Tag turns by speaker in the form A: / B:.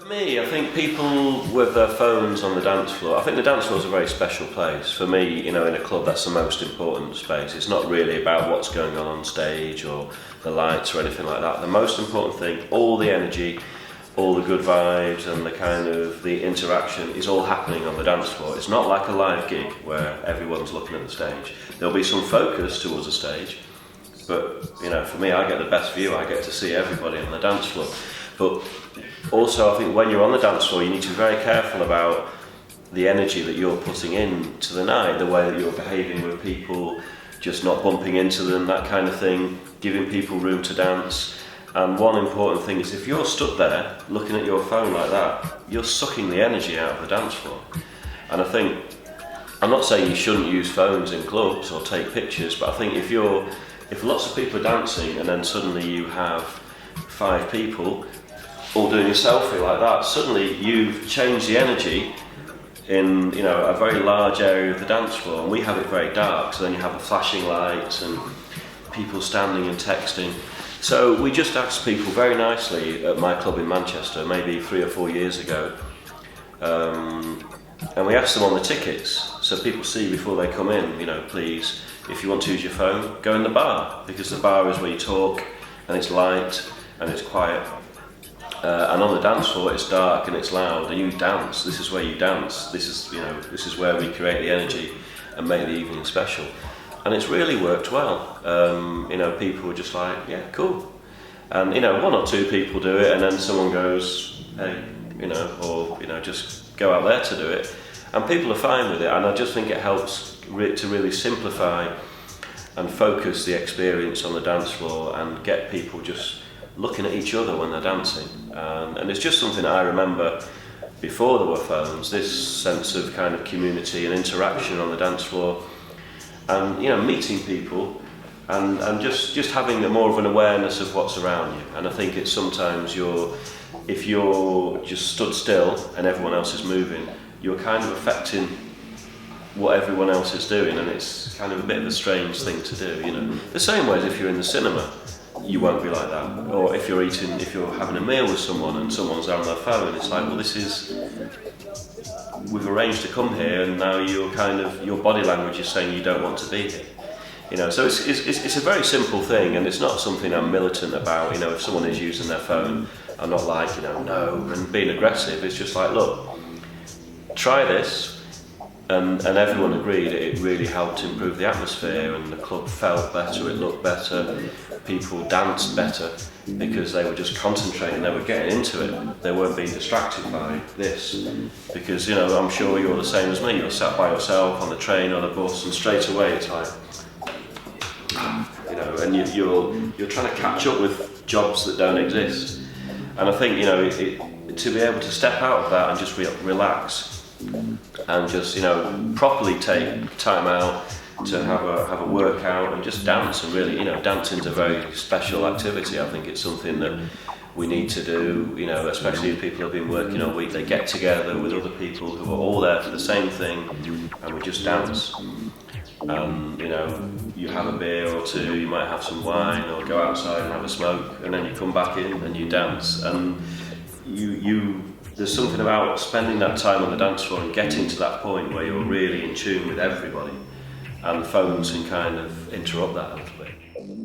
A: For me, I think people with their phones on the dance floor, I think the dance floor is a very special place. For me, you know, in a club, that's the most important space. It's not really about what's going on stage or the lights or anything like that. The most important thing, all the energy, all the good vibes and the kind of the interaction is all happening on the dance floor. It's not like a live gig where everyone's looking at the stage. There'll be some focus towards the stage, but you know, for me, I get the best view. I get to see everybody on the dance floor. But also, I think when you're on the dance floor, you need to be very careful about the energy that you're putting in to the night, the way that you're behaving with people, just not bumping into them, that kind of thing, giving people room to dance. And one important thing is if you're stuck there looking at your phone like that, you're sucking the energy out of the dance floor. And I think, I'm not saying you shouldn't use phones in clubs or take pictures, but I think if lots of people are dancing and then suddenly you have 5 people all doing a selfie like that, suddenly you've changed the energy in, you know, a very large area of the dance floor, and we have it very dark, so then you have the flashing lights and people standing and texting. So we just asked people very nicely at my club in Manchester, maybe 3 or 4 years ago, and we asked them on the tickets, so people see before they come in, you know, please, if you want to use your phone, go in the bar, because the bar is where you talk and it's light and it's quiet. And on the dance floor, it's dark and it's loud, and you dance. This is where you dance. This is, you know, this is where we create the energy and make the evening special. And it's really worked well. You know, people are just like, yeah, cool. And you know, 1 or 2 people do it, and then someone goes, hey, you know, or you know, just go out there to do it. And people are fine with it. And I just think it helps to really simplify and focus the experience on the dance floor and get people just looking at each other when they're dancing. And it's just something I remember before there were phones, this sense of kind of community and interaction on the dance floor, and you know, meeting people and just having more of an awareness of what's around you. And I think it's sometimes if you're just stood still and everyone else is moving, you're kind of affecting what everyone else is doing, and it's kind of a bit of a strange thing to do, you know. The same way as if you're in the cinema, you won't be like that. Or if you're having a meal with someone and someone's on their phone, it's like, well, we've arranged to come here, and now your body language is saying you don't want to be here. You know, so it's a very simple thing, and it's not something I'm militant about. You know, if someone is using their phone, I'm not like, you know, no, and being aggressive. It's just like, look, try this. And everyone agreed it really helped improve the atmosphere, and the club felt better, it looked better, people danced better because they were just concentrating, they were getting into it, they weren't being distracted by this. Because, you know, I'm sure you're the same as me, you're sat by yourself on the train or the bus, and straight away it's like, you know, and you're trying to catch up with jobs that don't exist. And I think, you know, to be able to step out of that and just relax and just, you know, properly take time out to have a workout and just dance, and really, you know, dancing's a very special activity. I think it's something that we need to do, you know, especially if people have been working all week, they get together with other people who are all there for the same thing, and we just dance. You know, you have a beer or 2, you might have some wine or go outside and have a smoke, and then you come back in and you dance, and there's something about spending that time on the dance floor and getting to that point where you're really in tune with everybody, and the phones can kind of interrupt that a little bit.